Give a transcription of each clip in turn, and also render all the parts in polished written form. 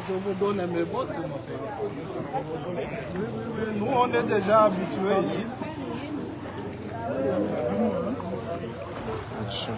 Je vous donne mes bottes, monsieur. Nous, on est déjà habitués ici. अच्छा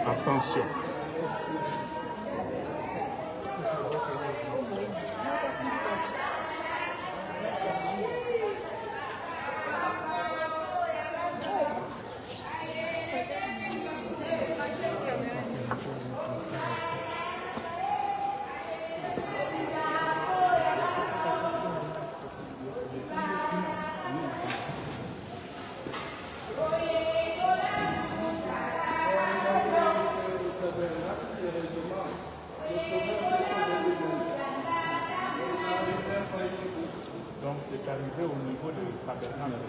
Attention. Donc c'est arrivé au niveau du tabernacle.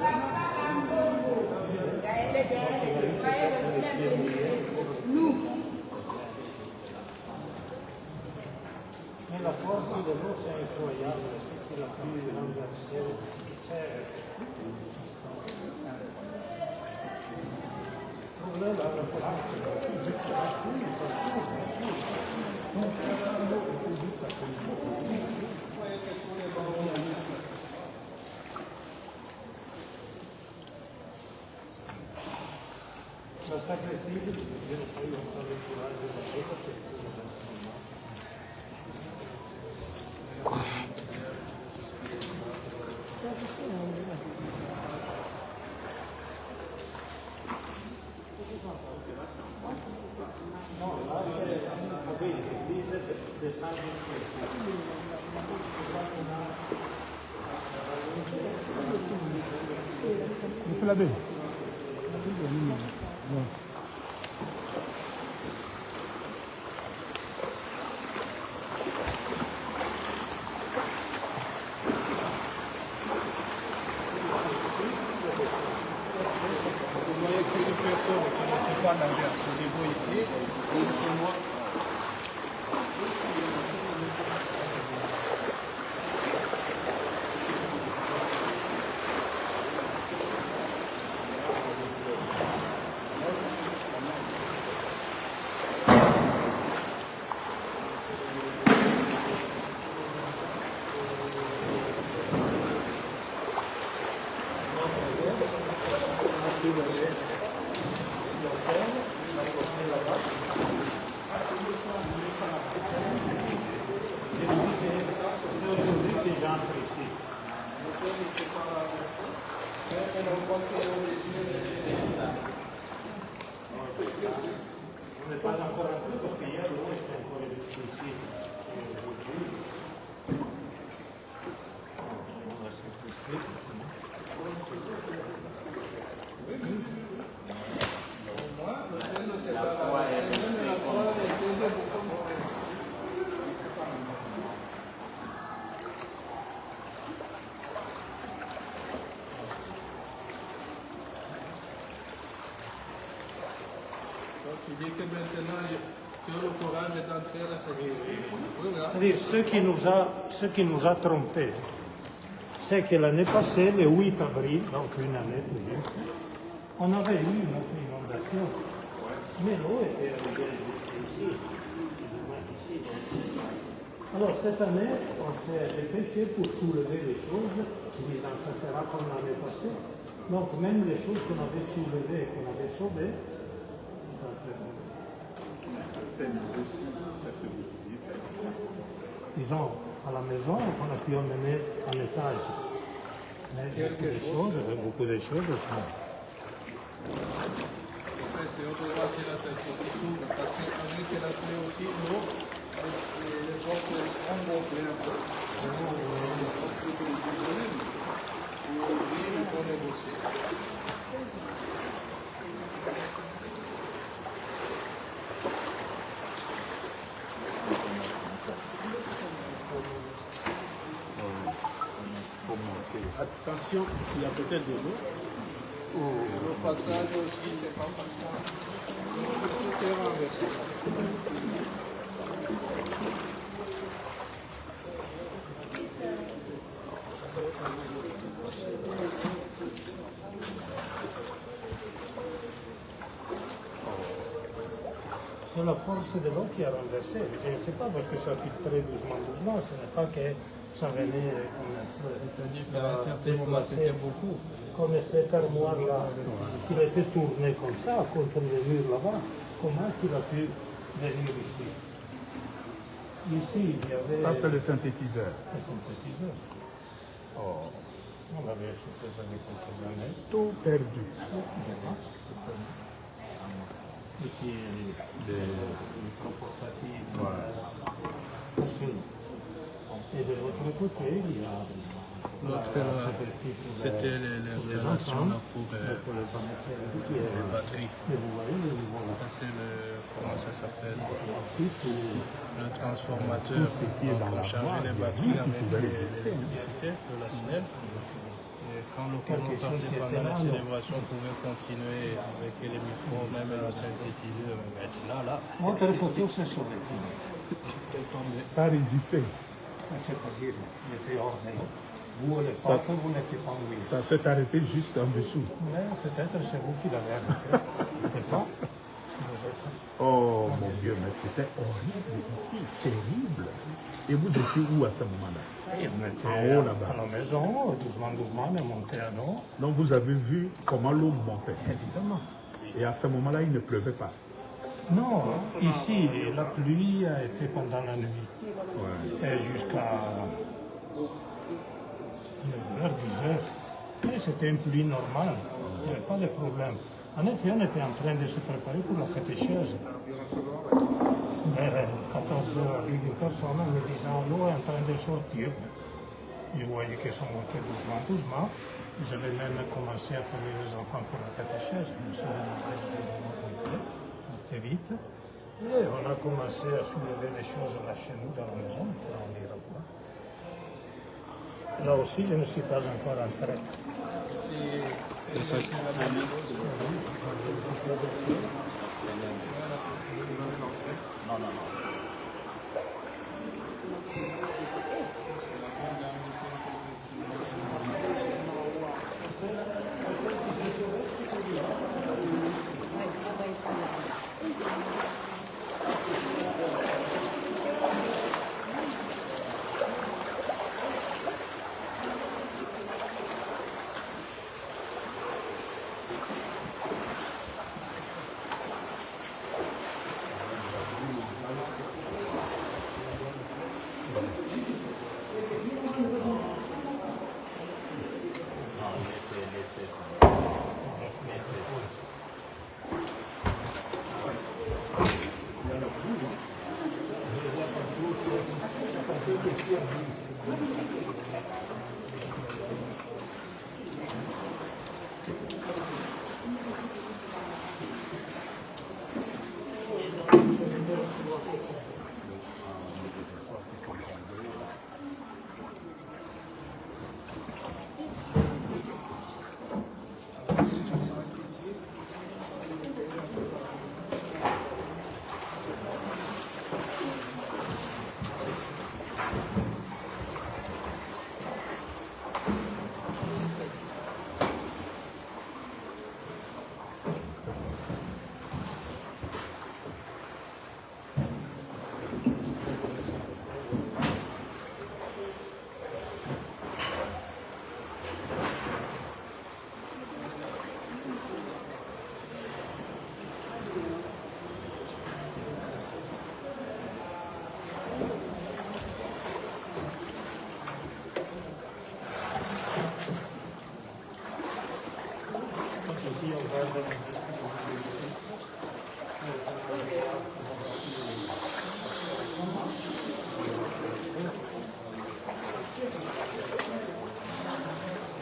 Mais la force de l'eau, c'est incroyable. C'est la plus renversée. La sacrestie, je ne sais pas le courage de la tête. Monsieur l'abbé. Vous voyez qu'une personne qui ne sait pas nager à ce niveau ici, et ils sont morts. On n'est pas encore entré parce qu'il y a l'eau qui est encore ici. Tu dis que maintenant, que le courage est d'entrer à la sacristie. C'est-à-dire, ce qui nous a trompés, c'est que l'année passée, le 8 avril, donc une année plus juste, on avait eu une autre inondation. Mais l'eau était arrivée ici, plus ou moins ici. Alors cette année, on s'est dépêché pour soulever les choses, disant que ça sera comme l'année passée. Donc même les choses qu'on avait soulevées, qu'on avait sauvées, disons, à la maison, on a pu emmener à l'étage. Mais beaucoup de choses sont... Se yo puedo hacer la certificación, parce que avec la cléotine, les autres Congo, il faut négocier. Attention, il y a peut-être de l'eau. Le passage aussi, c'est pas parce que tout est renversé. C'est la force de l'eau qui a renversé. Je ne sais pas parce que ça filtrait doucement. Ce n'est pas que ça venait C'est-à-dire qu'à un certain moment, c'était beaucoup. comme cette armoire-là, qu'il était tourné comme ça contre le mur là-bas. Comment est-ce qu'il a pu venir ici? Ici, il y avait Ça, c'est le synthétiseur. un synthétiseur. Oh, On l'avait acheté ça il y a quelques années. tout perdu. Je pense. Ici, les comportatifs. Et de l'autre côté, il y a L'autre, c'était l'installation là pour les batteries. Ça, c'est le, comment ça s'appelle, le transformateur. Donc, on chargeait les batteries avec l'électricité de la SNEL. Et quand le courant partait pendant la célébration, on pouvait continuer avec les micros, même le synthétiseur. Mais maintenant, là, Votre photo, c'est sur les Ça a résisté. C'est-à-dire, il était hors de l'eau. Vous, vous n'étiez pas en oui. Ça s'est arrêté juste en dessous. Mais peut-être c'est vous qui l'avez arrêté. C'est pas. Oh mon Dieu, mais c'était horrible ici, terrible. Et vous étiez où à ce moment-là? Et on était En haut là-bas. à la maison, doucement, on est monté à l'eau. Donc vous avez vu comment l'eau montait. Évidemment. Et à ce moment-là, il ne pleuvait pas. Non, ici, la pluie a été pendant la nuit. Ouais. Et jusqu'à 9h, 10h. Mais c'était une pluie normale. Il n'y avait pas de problème. En effet, on était en train de se préparer pour la catéchèse. Vers 14h, une personne me disant l'eau est en train de sortir. Je voyais qu'ils sont montés doucement. J'avais même commencé à appeler les enfants pour la catéchèse. Je me suis assez vite. Et on a commencé à soulever les choses là chez nous, dans la maison, on ira voir. Là aussi, je ne suis pas encore entré. c'est ça.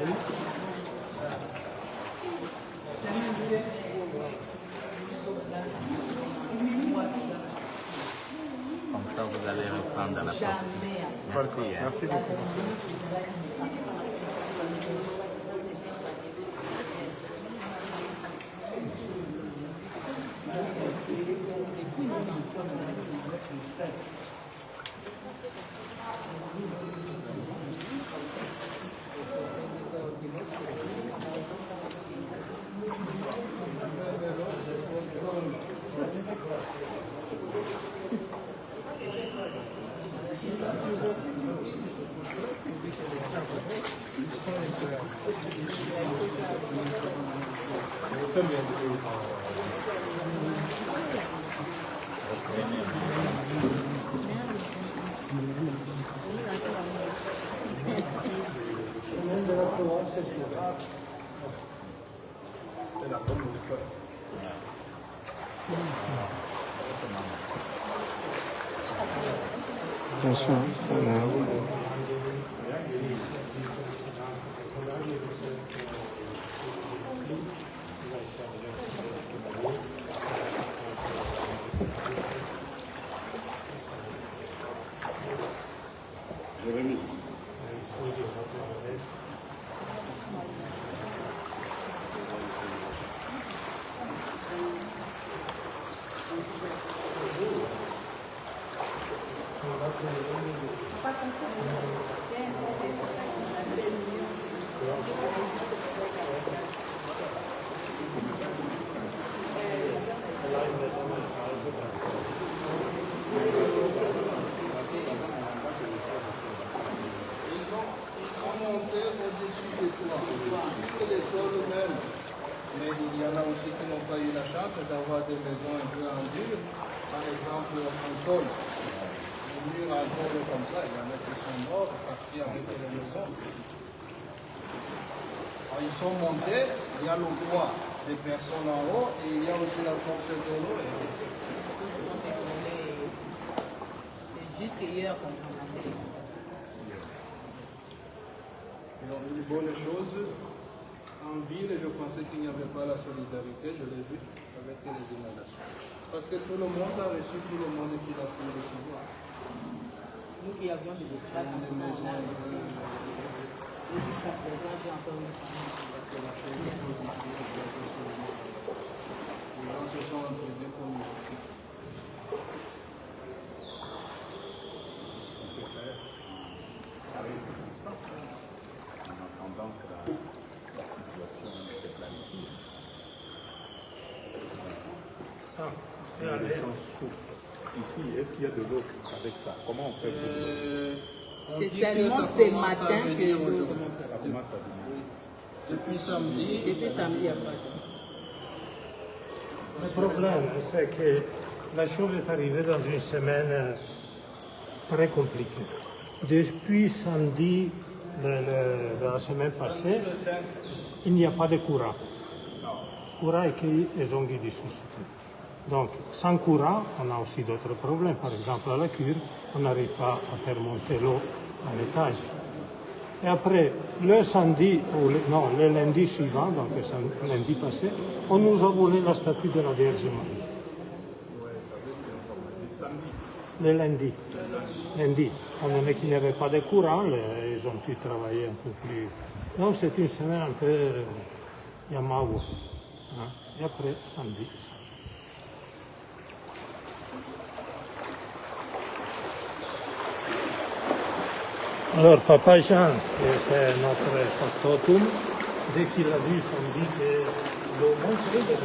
Comme ça, vous allez reprendre à la sortie. Merci. Merci beaucoup. Attention, voilà. Mais il y en a aussi qui n'ont pas eu la chance d'avoir des maisons un peu en dur. Par exemple, en tôle. Les murs en tôle comme ça, il y en a qui sont morts, partis avec les maisons. Alors, ils sont montés, il y a le poids des personnes en haut et il y a aussi la force de l'eau. Jusqu'hier, on commençait les montages. Donc, une bonne chose, en ville, je pensais qu'il n'y avait pas la solidarité, je l'ai vu avec les inondations. Parce que tout le monde a reçu tout le monde qui a pu recevoir. Nous qui avions de l'espace, on a reçu. Et jusqu'à présent, j'ai encore une famille qui va se la Les gens se sont entraînés pour nous. En attendant que la situation se planifie. Les choses souffrent. Ici, est-ce qu'il y a de l'eau avec ça? Comment on fait pour C'est seulement ce matin que l'eau commence à ça commence à venir? Depuis samedi, Depuis samedi après. Le problème, c'est que la chose est arrivée dans une semaine très compliquée. Depuis samedi de la semaine passée, il n'y a pas de courant. Courant est qui est zongi di société. Donc, sans courant, on a aussi d'autres problèmes. Par exemple, à la cure, on n'arrive pas à faire monter l'eau à l'étage. Et après, le samedi, le lundi suivant, donc le lundi passé, on nous a volé la statue de la Vierge Marie. Le lundi. Lundi. On a qu'il n'y avait pas de courant, ils ont pu travailler un peu plus. Donc c'est une semaine un peu Yamawa. Hein? Et après, samedi. Alors, Papa Jean, c'est notre factotum, dès qu'il a vu samedi que l'eau montait, il a dit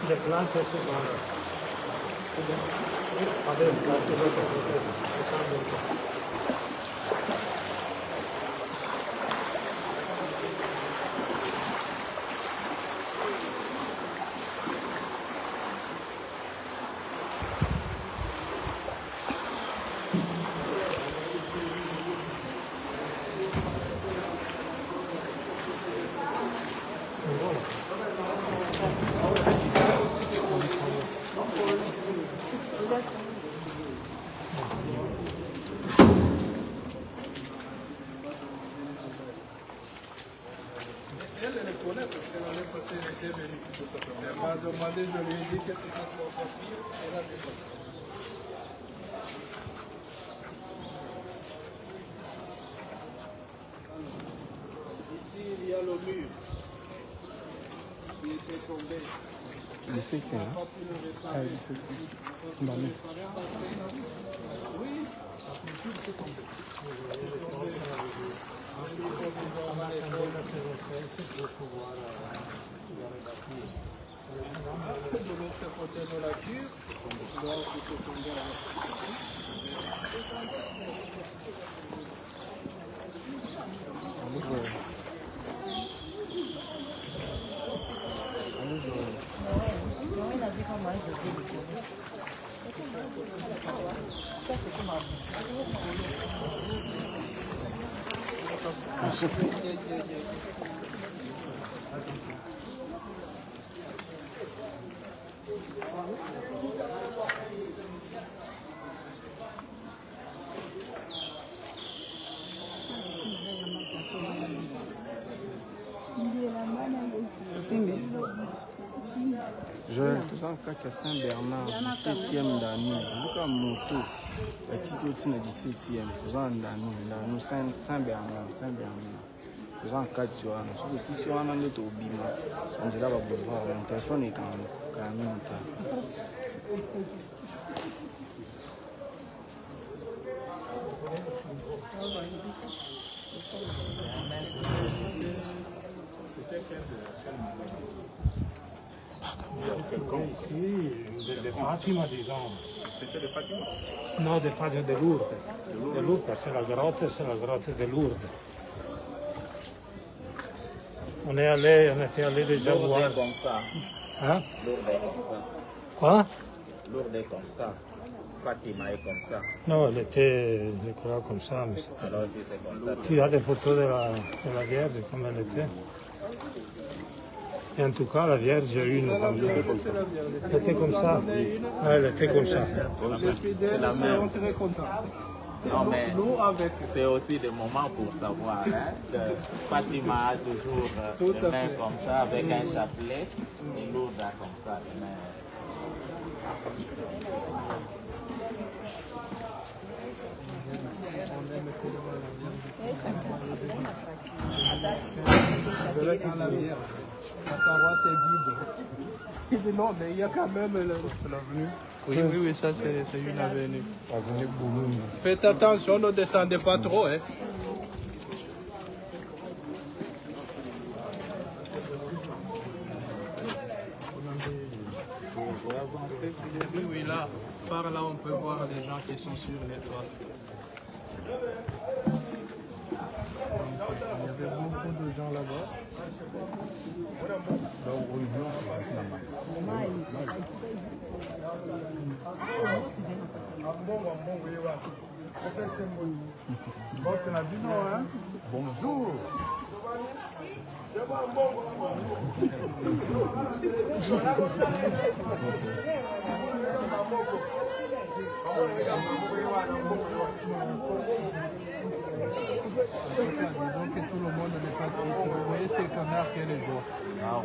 le plan, c'est ce plan. Avec la était venu. Elle m'a demandé, je lui ai dit que c'était pour sortir. Elle a descendu. Ici, il y a le mur qui était tombé. Je sais que c'est là. Ah oui, c'est ça. Bah, oui. Oui, de l'autre côté de la cure, donc il se tombait Joël, tout ça, quand tu as Saint-Bernard, 17e d'année, jusqu'à moto, et tu te dis 17e, vous en d'année, Saint-Bernard. Vous en 4 sur un. Si tu as un an de Tobima, on dirait que mon téléphone est quand même. Ici, des Fatima, disons. C'était de Fatima. Non, des Fatima de Lourdes. De Lourdes, c'est la grotte de Lourdes. On était allé déjà Lourdes voir. est comme ça. Hein? Lourdes est comme ça. Quoi? Lourdes est comme ça. Fatima est comme ça. Non, elle était, je crois, comme ça. Mais Alors si c'est comme ça. tu as des photos de la Vierge, comme elle était. Et en tout cas, la Vierge, j'ai eu une comme ça. Elle était comme ça. Ah, elle était comme ça. Les fidèles seront très contents. Non, mais Nous avec c'est aussi des moments pour savoir hein, que Fatima a toujours les mains comme ça, avec un chapelet, et Lourdes a comme ça. la paroisse est vide. Il dit non, mais il y a quand même l'avenue. Oui, ça c'est une avenue. Avenue Boulogne. Faites attention, ne descendez pas trop. Hein. Oui, là, par là, on peut voir les gens qui sont sur les toits. Il y avait beaucoup de gens là-bas. Bonjour. Disons que tout le monde n'est pas triste. Vous voyez ces canards qui les joie. Ah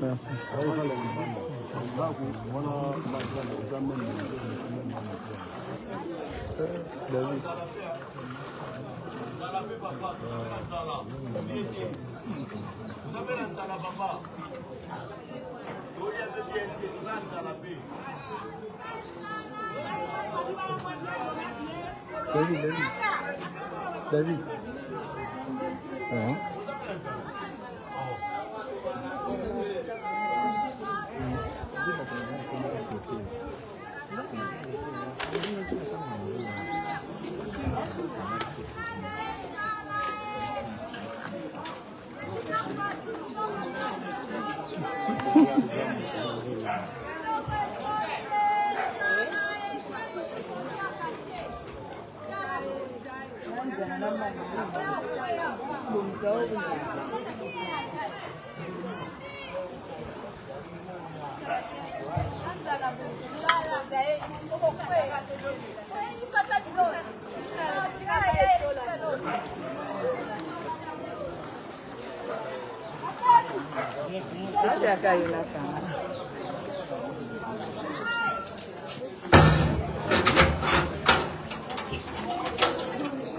Merci. David.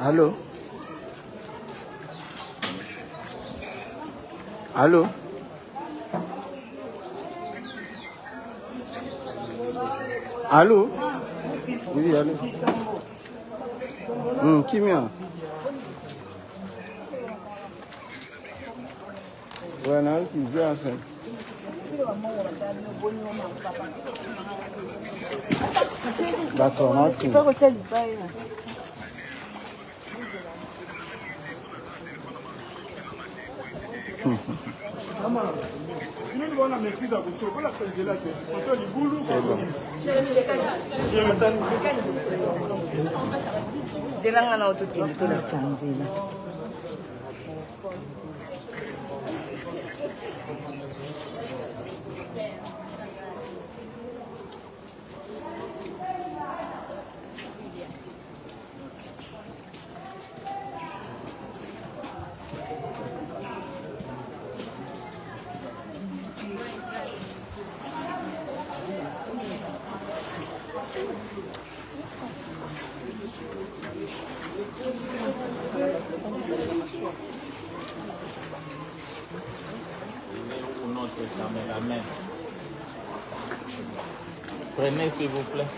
Allô? Allô? Allô? Oui, allô? Qui m'a? Ouais, non, qui vient ça. D'accord, merci. Zelanga na otokende to la sanzela. Pour notre caméraman. Prenez s'il vous plaît.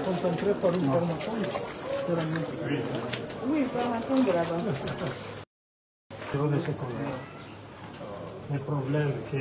Concentré par une formation. Oui, formation de là-bas. Le problème que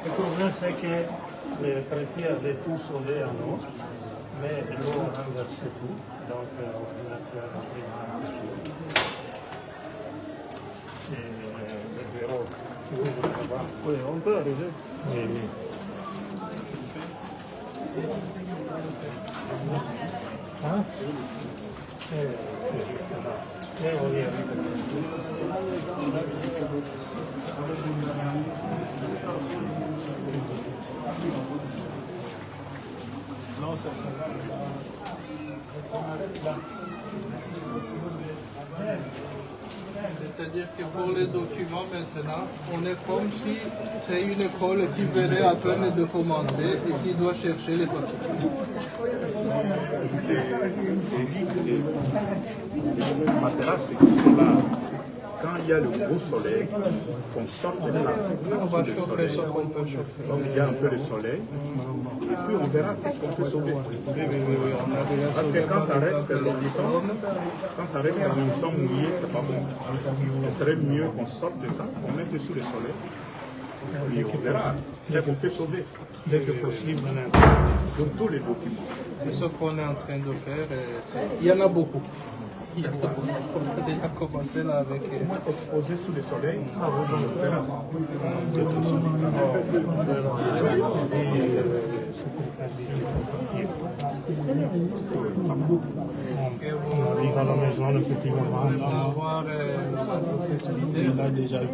le problème c'est que le préfet avait tout soldé en eau, mais l'eau a renversé tout, donc l'ordinateur a pris mal. Et le bureau qui ouvre là-bas. Oui, on peut arriver. Oui, oui. Hein? Et on y arrive. Non, ça C'est-à-dire que pour les documents maintenant, on est comme si c'est une école qui venait à peine de commencer et qui doit chercher les papiers. Matera, c'est que c'est là, quand il y a le gros soleil, qu'on sorte ça. On va chauffer ce qu'on peut chauffer. Donc il y a un peu de soleil, et puis on verra qu'est-ce qu'on peut sauver. Parce que quand ça reste longtemps, mouillé, c'est pas bon. Il serait mieux qu'on sorte ça, qu'on mette sous le soleil, Oui, on verra. C'est pour te sauver. Dès que possible, Sur tous les documents. C'est ce qu'on est en train de faire. Il y en a beaucoup. Il y a ça beaucoup. On a déjà commencé là avec. Moi, exposé sous le soleil, ça rejoint le terrain. On arrive à la maison, le petit moment. On va avoir Il a déjà vu.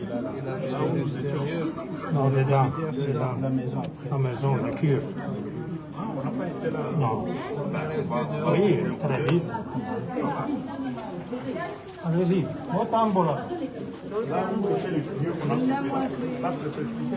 il a vu de l'extérieur. Non, dedans, c'est dans la maison. La maison, la cure. on n'a pas été là. Non. On est resté dehors. Oui, très vite. Allez-y, motambola. Là, où était le vieux qu'on a sauvé, là, je peux expliquer.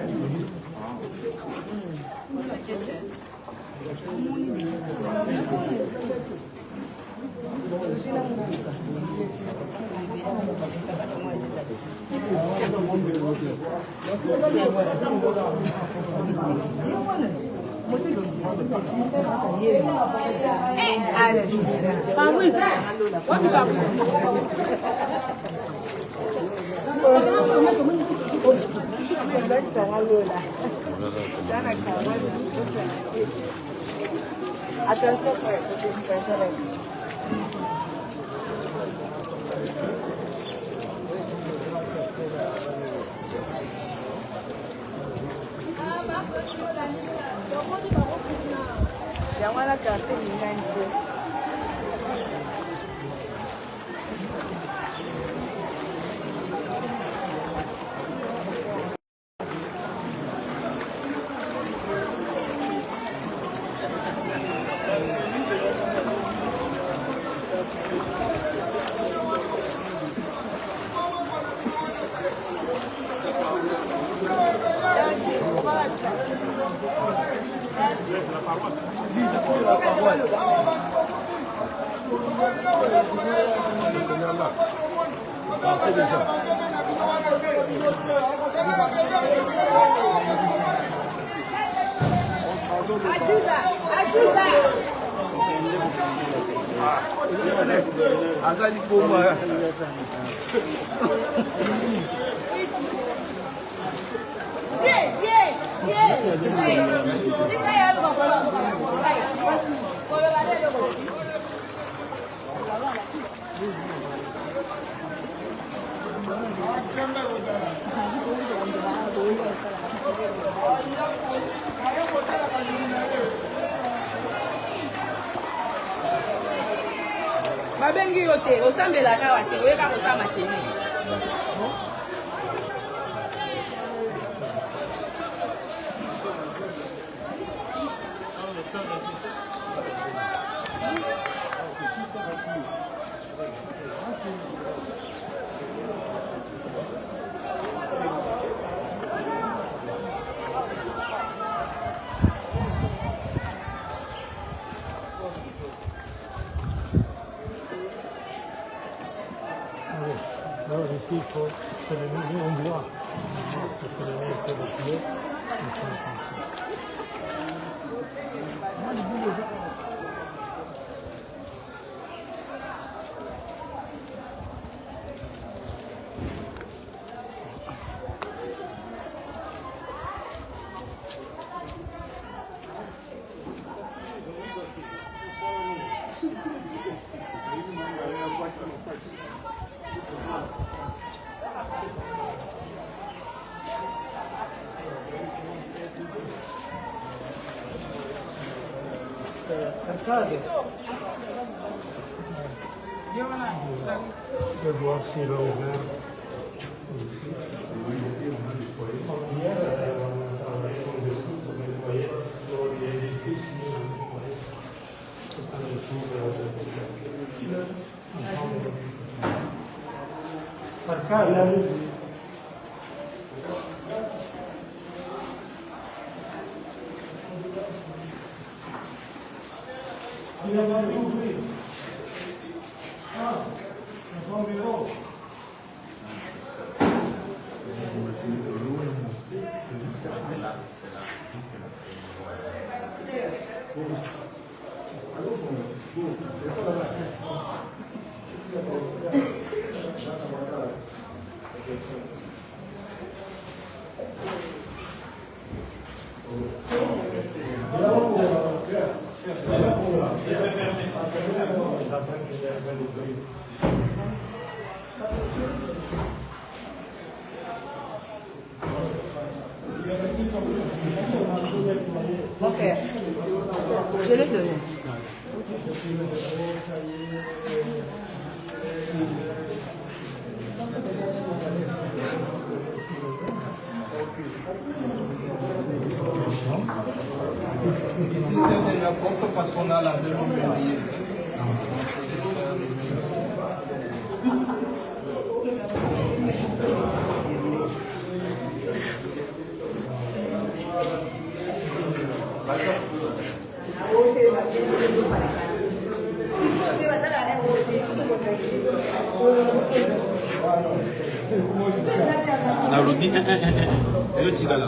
Attention, frère. Yang mana kasih dengan itu? Babengi yote, osambela kawate, oyeka kosama tene. Alors ici, il faut se les mettre en bois. Parce que les mettre de pied, ils sont comme ça. Je vais voir s'il est ouvert. Hier, on a travaillé comme des fous pour nettoyer les édifices. C'est un dessous de Arcade, il arrive. Il a pas ouvert. Ah, c'est ton bureau. Ok. Je l'ai donné. Ici, c'est déjà propre parce qu'on a la deux lumière. Nalobi, le tigala.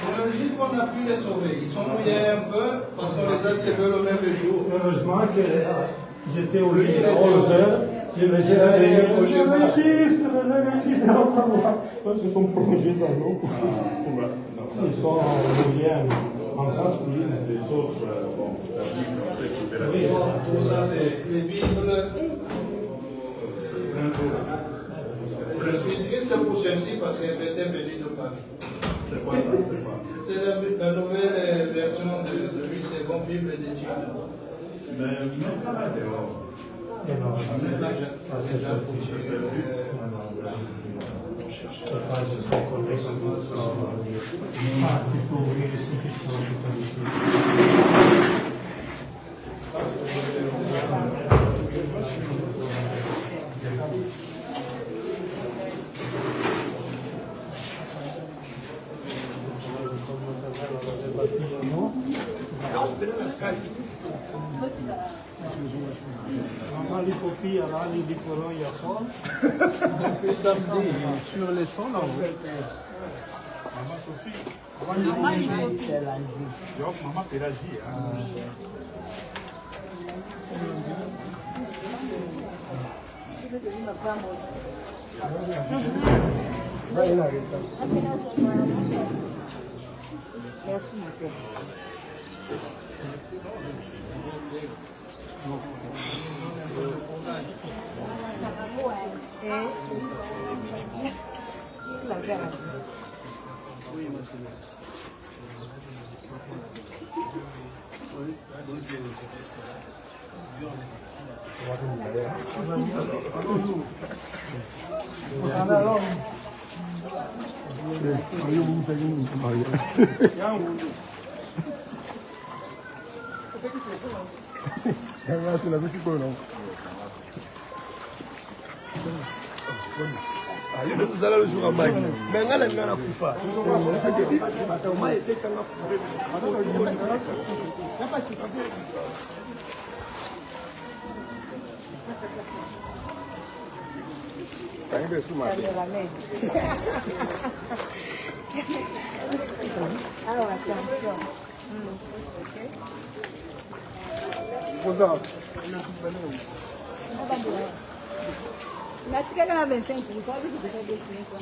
On a dit qu'on a pu les sauver. Ils sont mouillés un peu parce qu'on les a serrés le même jour. Heureusement que j'étais au lit à 11h. Je les ai réveillés. Ils se sont plongés dans l'eau. Ils sont bien encore, les autres. Tout ça, c'est les Bibles. Je suis triste pour celle-ci parce qu'elle était venue de Paris. C'est quoi ça? C'est quoi? C'est la nouvelle version de l'UCB Bible d'études. Mais ça va dehors. C'est déjà foutu. Il faut ouvrir ici qui sont tout Depuis samedi, sur les fonds là. Maman Sophie. Maman Pélagie. Merci, ma tête. Alors attention. La tigre a 25 pour ça, vous devez dessiner quoi.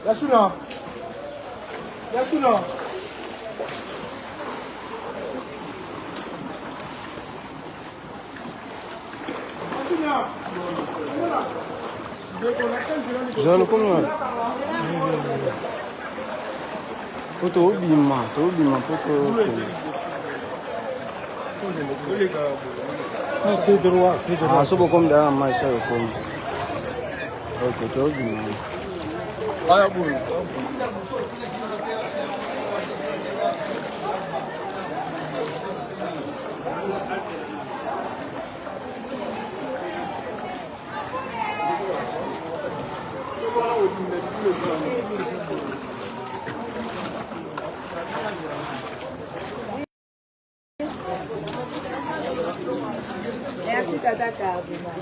Yasuna. Yasuna. Jean, comment? Poto bima, poto. Ah, so comme dans ma ça comme. Ok, to bima. Aya bulu.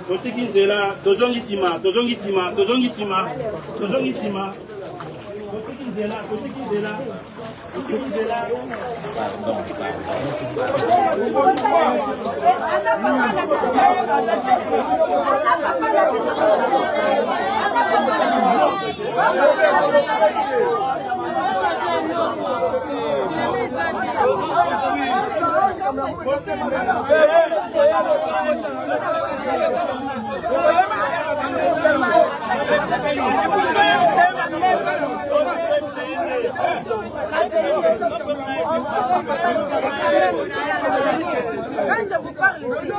Totikizela, tozongisima. Totikizela. Quand je vous parle ici,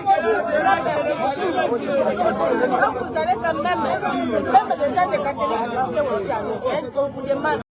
vous allez quand même déjà des catholiques aussi à nous. On vous demande.